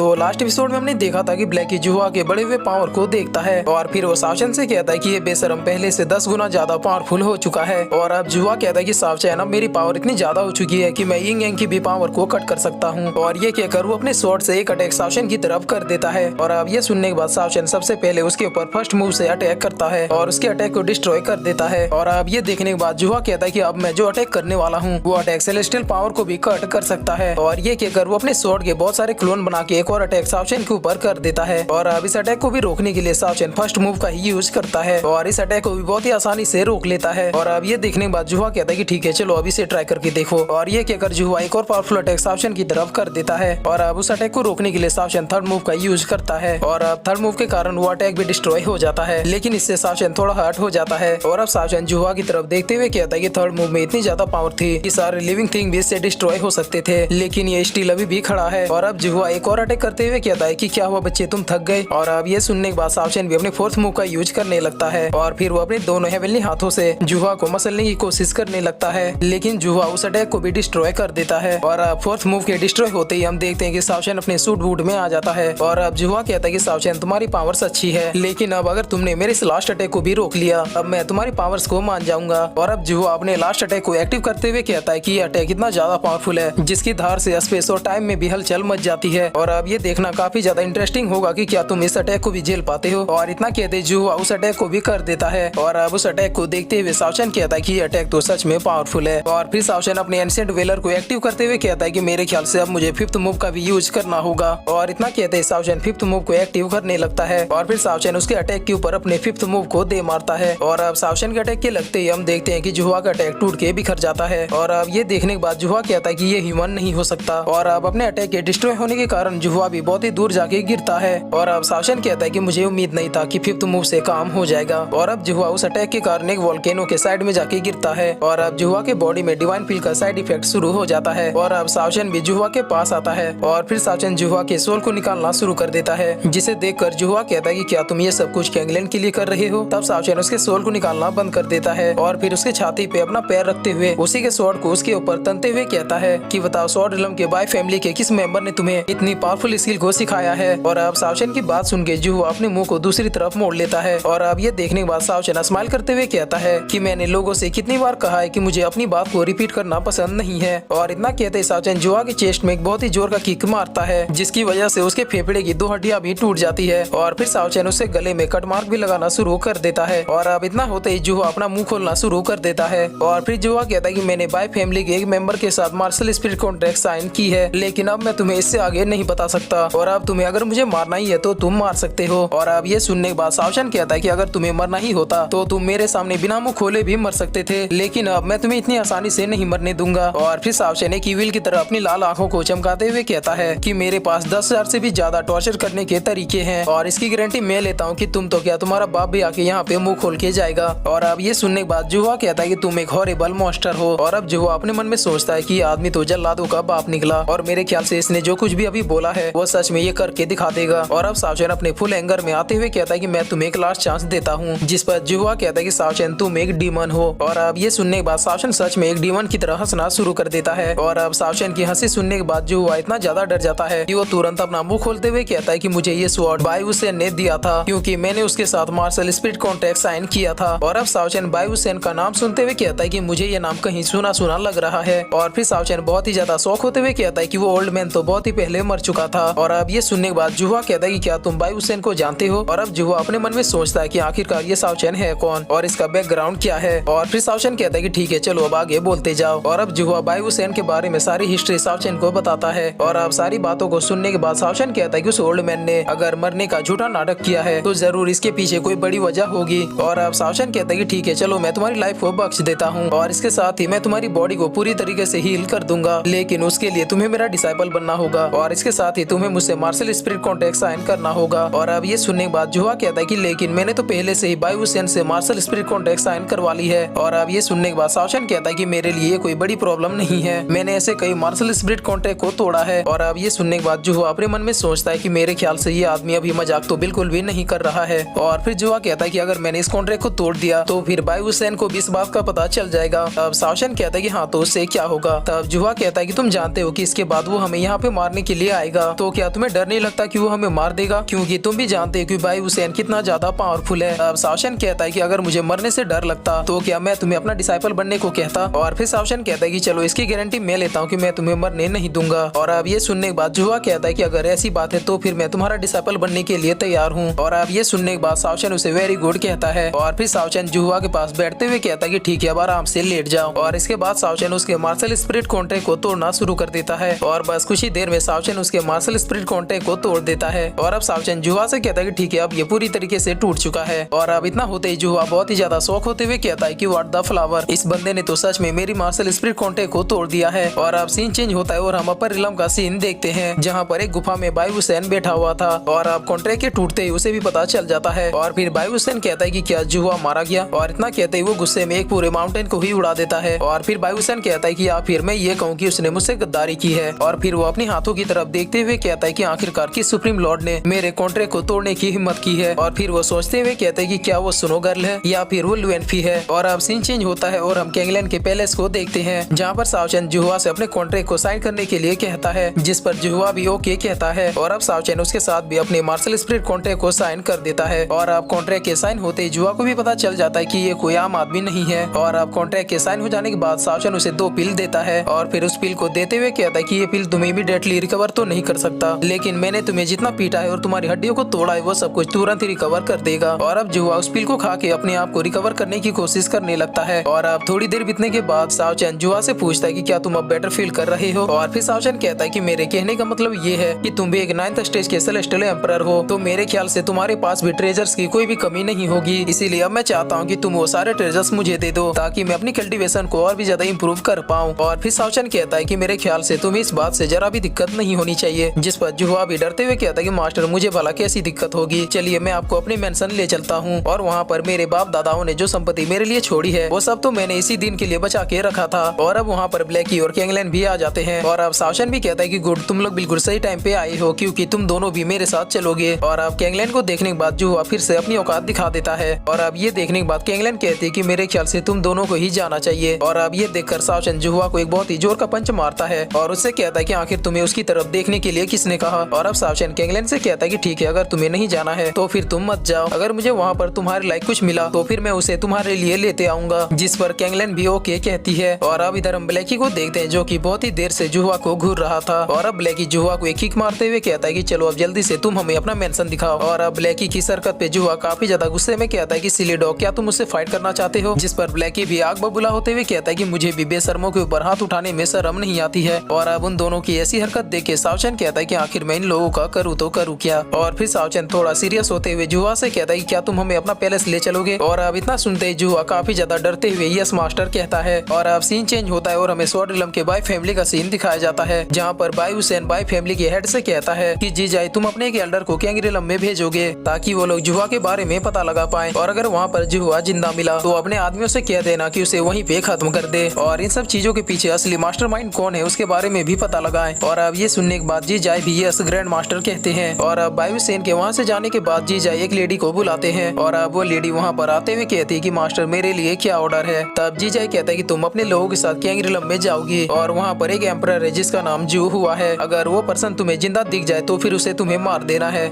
तो last episode में हमने देखा था कि ब्लैकी जुहा के बड़े हुए पावर को देखता है और फिर वो सावचन से कहता है कि ये बेशरम पहले से 10 गुना ज्यादा पावरफुल हो चुका है। और अब जुहा कहता है कि सावचन, अब मेरी पावर इतनी ज्यादा हो चुकी है कि मैं यिंग यांग की भी पावर को कट कर सकता हूँ। और ये कहकर वो अपने स्वॉर्ड से एक अटैक सावचन की तरफ कर देता है। और अब ये सुनने के बाद सावचन सबसे पहले उसके ऊपर फर्स्ट मूव से अटैक करता है और उसके अटैक को डिस्ट्रॉय कर देता है। और अब ये देखने के बाद जुहा कहता है कि अब मैं जो अटैक करने वाला हूँ वो अटैक सेलेस्टियल पावर को भी कट कर सकता है। और ये कहकर वो अपने स्वॉर्ड के बहुत सारे क्लोन बना के एक और अटैक सावचन के ऊपर कर देता है। और अब इस अटैक को भी रोकने के लिए सावचन फर्स्ट मूव का ही यूज करता है और इस अटैक को भी बहुत ही आसानी से रोक लेता है। और अब ये देखने के बाद जुहा कहता है कि ठीक है चलो अब इसे ट्राई करके देखो। और ये कहकर जुहा एक और पावरफुल अटैक सावचन की तरफ कर देता है। और अब उस अटैक को रोकने के लिए सावचन थर्ड मूव का यूज करता है और अब थर्ड मूव के कारण वो अटैक भी डिस्ट्रॉय हो जाता है, लेकिन इससे सावचन थोड़ा हर्ट हो जाता है। और अब सावचन जुहा की तरफ देखते हुए कहता है कि थर्ड मूव में इतनी ज्यादा पावर थी कि सारे लिविंग थिंग भी इससे डिस्ट्रॉय हो सकते थे, लेकिन ये स्टिल अभी भी खड़ा है। और अब जुहा एक और अटैक करते हुए कहता है कि क्या हुआ बच्चे, तुम थक गए। और अब ये सुनने के बाद सावचन भी अपने फोर्थ मूव का यूज करने लगता है और फिर वो अपने दोनों हेवनली हाथों से जुहा को मसलने की कोशिश करने लगता है, लेकिन जुहा उस अटैक को भी डिस्ट्रॉय कर देता है। और अब फोर्थ मूव के डिस्ट्रॉय होते ही हम देखते हैं कि सावचन अपने सूट बूट में आ जाता है। और अब जुहा कहता है कि सावचन, तुम्हारी पावर्स अच्छी है, लेकिन अब अगर तुमने मेरे इस लास्ट अटैक को भी रोक लिया अब मैं तुम्हारी पावर्स को मान जाऊंगा। और अब जुहा अपने लास्ट अटैक को एक्टिव करते हुए कहता है कि ये अटैक इतना ज्यादा पावरफुल है जिसकी धार से स्पेस और टाइम में भी हलचल मच जाती है। और अब ये देखना काफी ज्यादा इंटरेस्टिंग होगा कि क्या तुम इस अटैक को भी झेल पाते हो। और इतना कहते जुहा उस अटैक को भी कर देता है। और अब उस अटैक को देखते हुए सावचन कहता है कि ये अटैक तो सच में पावरफुल है। और फिर सावचन अपने एंशिएंट वेलर को एक्टिव करते हुए कहता है कि मेरे ख्याल से अब मुझे फिफ्थ मूव का भी यूज करना होगा। और इतना कहते हैं सावचन फिफ्थ मूव को एक्टिव करने लगता है और फिर सावचन उसके अटैक के ऊपर अपने फिफ्थ मूव को दे मारता है। और अब सावचन के अटैक के लगते ही हम देखते हैं कि जुहा का अटैक टूट के बिखर जाता है। और अब ये देखने के बाद जुहा कहता है कि ये ह्यूमन नहीं हो सकता। और अब अपने अटैक के डिस्ट्रॉय होने के कारण जुहा भी बहुत ही दूर जाके गिरता है। और अब सावचन कहता है कि मुझे उम्मीद नहीं था कि फिफ्थ मूव से काम हो जाएगा। और अब जुहा उस अटैक के कारण एक वोल्केनो के साइड में जाके गिरता है और अब जुहा के बॉडी में डिवाइन फील का साइड इफेक्ट शुरू हो जाता है। और अब सावचन भी जुहा के पास आता है और फिर सावचन जुहा के सोल को निकालना शुरू कर देता है, जिसे देखकर जुहा कहता है कि क्या तुम ये सब कुछ कैंगलैंड के लिए कर रहे हो। तब सावचन उसके सोल को निकालना बंद कर देता है और फिर उसके छाती पे अपना पैर रखते हुए उसी के स्वॉर्ड को उसके ऊपर तनते हुए कहता है कि बताओ स्वॉर्ड रिलम के बाय फैमिली के किस मेंबर ने तुम्हें इतनी पावरफुल स्किल को सिखाया है। और अब सावचन की बात सुन के जुहा अपने मुंह को दूसरी तरफ मोड़ लेता है। और अब ये देखने के बाद सावचन स्माइल करते हुए कहता है कि मैंने लोगों से कितनी बार कहा है कि मुझे अपनी बात को रिपीट करना पसंद नहीं है। और इतना कहते ही सावचन जुहा के चेस्ट में एक बहुत ही जोर का किक मारता है, जिसकी वजह से उसके फेफड़े की 2 हड्डियां भी टूट जाती है। और फिर सावचन उससे गले में कट मार्क भी लगाना शुरू कर देता है। और अब इतना होते ही जुहा अपना मुंह खोलना शुरू कर देता है। और फिर जुहा कहता है कि मैंने बाय फैमिली के एक मेंबर के साथ मार्शल स्पिरिट कॉन्ट्रैक्ट साइन की है, लेकिन अब मैं तुम्हें इससे आगे नहीं बता सकता। और अब तुम्हें अगर मुझे मारना ही है तो तुम मार सकते हो। और अब ये सुनने के बाद सावचन कहता है कि अगर तुम्हें मरना ही होता तो तुम मेरे सामने बिना मुंह खोले भी मर सकते थे, लेकिन अब मैं तुम्हें इतनी आसानी से नहीं मरने दूंगा। और फिर सावचन एक ईविल की तरह अपनी लाल आंखों को चमकाते हुए कहता है कि मेरे पास 10,000 से भी ज्यादा टॉर्चर करने के तरीके हैं और इसकी गारंटी मैं लेता हूँ कि तुम तो क्या तुम्हारा बाप भी आके यहाँ पे मुंह खोल के जाएगा। और अब ये सुनने के बाद जुहा कहता है कि तुम एक हॉरिबल मॉन्स्टर हो। और अब जुहा अपने मन में सोचता है कि आदमी तो जल्लादों का बाप निकला और मेरे ख्याल से इसने जो कुछ भी अभी बोला है वो सच में ये करके दिखा देगा। और अब सावचन अपने फुल एंगर में आते हुए कहता है कि मैं तुम्हें एक लास्ट चांस देता हूँ, जिस पर जुहा कहता है कि सावचन तुम एक डीमन हो। और अब ये सुनने के बाद सावचन सच में एक डीमन की तरह हंसना शुरू कर देता है। और अब सावचन की हंसी सुनने के बाद जुहा इतना ज्यादा डर जाता है कि वो तुरंत अपना मुंह खोलते हुए कहता है कि मुझे ये स्वॉर्ड बायहुसेन ने दिया था क्योंकि मैंने उसके साथ मार्शल स्पिरिट कॉन्ट्रैक्ट साइन किया था। और अब सावचन बायहुसेन का नाम सुनते हुए कहता है कि मुझे ये नाम कहीं सुना सुना लग रहा है। और फिर सावचन बहुत ही ज्यादा शौक होते हुए कहता है कि वो ओल्ड मैन तो बहुत ही पहले मर चुका था। और अब ये सुनने के बाद जुहा कहता है कि क्या तुम बायहुसेन को जानते हो। और अब जुहा अपने मन में सोचता है कि आखिरकार ये सावचन है कौन और इसका बैकग्राउंड क्या है। और फिर सावचन कहता है कि ठीक है चलो अब आगे बोलते जाओ। और अब जुहा बायहुसेन के बारे में सारी हिस्ट्री सावचन को बताता है। और अब सारी बातों को सुनने के बाद सावचन कहता है कि उस ओल्ड मैन ने अगर मरने का झूठा नाटक किया है तो जरूर इसके पीछे कोई बड़ी वजह होगी। और अब सावचन कहता है कि ठीक है चलो मैं तुम्हारी लाइफ को बख्श देता हूँ और इसके साथ ही मैं तुम्हारी बॉडी को पूरी तरीके से हील कर दूंगा, लेकिन उसके लिए तुम्हें मेरा डिसाइपल बनना होगा और इसके साथ ही तुम्हें मुझसे मार्शल स्पिरिट कॉन्ट्रैक्ट साइन करना होगा। और अब ये सुनने के बाद जुहा कहता है कि लेकिन मैंने तो पहले से ही बायहुसेन से मार्शल स्पिरिट कॉन्ट्रैक्ट साइन करवा ली है। और अब ये सुनने के बाद सावचन कहता है कि मेरे लिए कोई बड़ी प्रॉब्लम नहीं है, मैंने ऐसे कई मार्शल स्पिरिट कॉन्ट्रैक्ट को तोड़ा है। और अब ये सुनने के बाद जुहा अपने मन में सोचता है कि मेरे ख्याल से ये आदमी अभी मजाक तो बिल्कुल भी नहीं कर रहा है। और फिर जुहा कहता है कि अगर मैंने इस कॉन्ट्रैक्ट को तोड़ दिया तो फिर बायहुसेन को भी इस बात का पता चल जाएगा। अब सावचन कहता है कि हाँ तो उससे क्या होगा। तब जुहा कहता है कि तुम जानते हो कि इसके बाद वो हमें यहाँ पे मारने के लिए आएगा। तो क्या तुम्हें डर नहीं लगता कि वो हमें मार देगा, क्योंकि तुम भी जानते हो कि भाई हुसैन कितना ज्यादा पावरफुल है। अब शाओशन कहता है कि अगर मुझे मरने से डर लगता तो क्या मैं तुम्हें अपना डिसाइपल बनने को कहता। और फिर शाओशन कहता है कि चलो इसकी गारंटी मैं लेता हूँ कि मैं तुम्हें मरने नहीं दूंगा। और अब ये सुनने के बाद जुहुआ कहता है कि अगर ऐसी बात है तो फिर मैं तुम्हारा डिसाइपल बनने के लिए तैयार हूँ। और अब ये सुनने के बाद शाओशन उसे वेरी गुड कहता है। और फिर शाओशन जुहुआ के पास बैठते हुए कहता है कि ठीक है, अब आराम से लेट जाओ। और इसके बाद शाओशन उसके मार्शल स्पिरिट कॉन्ट्रैक्ट को तोड़ना शुरू कर देता है। और बस कुछ ही देर में शाओशन उसके मार्शल स्पिरिट कॉन्ट्रैक्ट को तोड़ देता है। और अब शाओशन जुहुआ से कहता है कि ठीक है, अब ये पूरी तरीके से टूट चुका है। और अब इतना होते ही जुहुआ बहुत ही ज्यादा शौक होते हुए कहता है कि व्हाट द फ्लावर, इस बंदे ने तो सच में मेरी मार्शल स्पिरिट कॉन्ट्रैक्ट को तोड़ दिया है। और अब सीन चेंज होता है और हम अपर रिलम का सीन देखते हैं, जहाँ पर एक गुफा में भाई हुसैन बैठा हुआ था। और अब कॉन्ट्रैक्ट के टूटते ही उसे भी पता चल जाता है। और फिर भाई हुसैन कहता है कि क्या जुहुआ मारा गया। और इतना कहते ही वो गुस्से में एक पूरे माउंटेन को ही उड़ा देता है। और फिर भाई हुसैन कहता है कि या फिर मैं ये कहूँ कि उसने मुझसे गद्दारी की है। और फिर वो अपने हाथों की तरफ देखते हुए कहता है कि आखिरकार किस सुप्रीम लॉर्ड ने मेरे कॉन्ट्रैक्ट को तोड़ने की हिम्मत की है। और फिर वो सोचते हुए कहते हैं कि क्या वो सुनो गर्ल है या फिर वो लुएनफी है। और अब सीन चेंज होता है और हम कैंगलैंड के पैलेस को देखते हैं, जहाँ पर शाओशन जुहुआ से अपने कॉन्ट्रैक्ट को साइन करने के लिए कहता है, जिस पर जुहुआ भी ओके कहता है। और अब शाओशन उसके साथ भी अपने मार्शल स्पिरिट कॉन्ट्रैक्ट को साइन कर देता है। और अब कॉन्ट्रैक्ट के साइन होते ही जुहुआ को भी पता चल जाता है कि ये कोई आम आदमी नहीं है। और अब कॉन्ट्रैक्ट के साइन हो जाने के बाद शाओशन उसे 2 पिल देता है। और फिर उस पिल को देते हुए कहता है कि ये पिल तुम्हें इमीडिएटली रिकवर तो नहीं कर सकता, लेकिन मैंने तुम्हें जितना पीटा है और तुम्हारी हड्डियों को तोड़ा है वो सब कुछ तुरंत ही रिकवर कर देगा। और अब जुहुआ उस पिल को खा के अपने आप को रिकवर करने की कोशिश करने लगता है। और अब थोड़ी देर बीतने के बाद शाओशन जुहुआ से पूछता है कि क्या तुम अब बेटर फील कर रहे हो। और फिर शाओशन कहता है कि मेरे कहने का मतलब ये है कि तुम भी एक 9th स्टेज के सेलेस्टियल एम्परर हो, तो मेरे ख्याल से तुम्हारे पास भी ट्रेजर्स की कोई भी कमी नहीं होगी। इसीलिए अब मैं चाहता हूँ कि तुम वो सारे ट्रेजर्स मुझे दे दो, ताकि मैं अपनी कल्टीवेशन को और भी ज्यादा इम्प्रूव कर पाऊँ। और फिर शाओशन कहता है कि मेरे ख्याल से तुम्हें इस बात से जरा भी दिक्कत नहीं होनी चाहिए। जिस पर जुहुआ भी डरते हुए कहता है कि मास्टर मुझे भला कैसी दिक्कत होगी, चलिए मैं आपको अपने मेंशन ले चलता हूँ। और वहाँ पर मेरे बाप दादाओं ने जो संपत्ति मेरे लिए छोड़ी है वो सब तो मैंने इसी दिन के लिए बचा के रखा था। और अब वहाँ पर ब्लैकी और कैंगलैंड भी आ जाते हैं। और अब शाओशन भी कहता है कि गुड, तुम लोग बिल्कुल सही टाइम पे आए हो, क्योंकि तुम दोनों भी मेरे साथ चलोगे। और अब कैंगलैंड को देखने के बाद जुहुआ फिर से अपनी औकात दिखा देता है। और अब ये देखने के बाद कैंगलैंड कहती है कि मेरे ख्याल से तुम दोनों को ही जाना चाहिए। और अब ये देखकर शाओशन जुहुआ को एक बहुत ही जोर का पंच मारता है और उससे कहता है कि आखिर तुम्हें उसकी तरफ देखने के लिए किसने कहा। और अब शाओशन कैंगलैंड से कहता है कि ठीक है, अगर तुम्हें नहीं जाना है तो फिर तुम मत जाओ, अगर मुझे वहाँ पर तुम्हारे लायक कुछ मिला तो फिर मैं उसे तुम्हारे लिए लेते आऊंगा। जिस पर कैंगलैंड भी ओके कहती है। और अब इधर हम ब्लैकी को देखते हैं, जो कि बहुत ही देर से जुहुआ को घूर रहा था। और अब ब्लैकी जुहुआ को एक किक मारते हुए कहता है कि चलो अब जल्दी से तुम हमें अपना मेंशन दिखाओ। और अब ब्लैकी की हरकत पे जुहुआ काफी ज्यादा गुस्से में कहता है कि सिली डॉग, क्या तुम मुझसे फाइट करना चाहते हो। जिस पर ब्लैकी भी आग बबूला होते हुए कहता है कि मुझे भी बेशर्मों के ऊपर हाथ उठाने में शर्म नहीं आती है। और अब उन दोनों की ऐसी हरकत देख के शाओशन कहता है कि आखिर मैं इन लोगों का करूँ तो करूँ क्या। और फिर शाओशन थोड़ा सीरियस होते हुए जुहुआ से कहता है कि क्या तुम हमें अपना पैलेस ले चलोगे। और अब इतना सुनते ही जुहुआ काफी ज्यादा डरते हुए यस मास्टर कहता है। और अब सीन चेंज होता है और हमें स्वॉर्ड रिलम के बाई फैमिली का सीन दिखाया जाता है, जहाँ पर भाई हुसैन बाई फैमिली के हेड से कहता है कि जीजाई तुम अपने एक एल्डर को कैंग रिलम में भेजोगे, ताकि वो लोग जुहुआ के बारे में पता लगा पाए। और अगर वहाँ पर जुहुआ जिंदा मिला तो अपने आदमियों से कह देना कि उसे वहीं पे खत्म कर दे। और इन सब चीजों के पीछे असली मास्टरमाइंड कौन है उसके बारे में भी पता लगाएं। और अब ये सुनने के बाद जीजाई भी यस ग्रैंड मास्टर कहते हैं। और अब भाई हुसैन के वहाँ से जाने के बाद जीजाई एक लेडी को बुलाते हैं। और अब वो लेडी वहाँ पर आते हुए कहती है कि मास्टर मेरे लिए क्या ऑर्डर है। तब जीजाई कहता है कि तुम अपने लोगों के साथ कैंग रिलम में जाओगी और वहाँ पर एक एम्परर है जिसका नाम जू हुआ है, अगर वो पर्सन तुम्हें जिंदा दिख जाए तो फिर उसे तुम्हें मार देना है।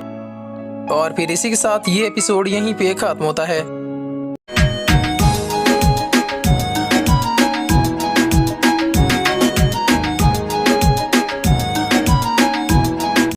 और फिर इसी के साथ ये एपिसोड यहीं पे खत्म होता है।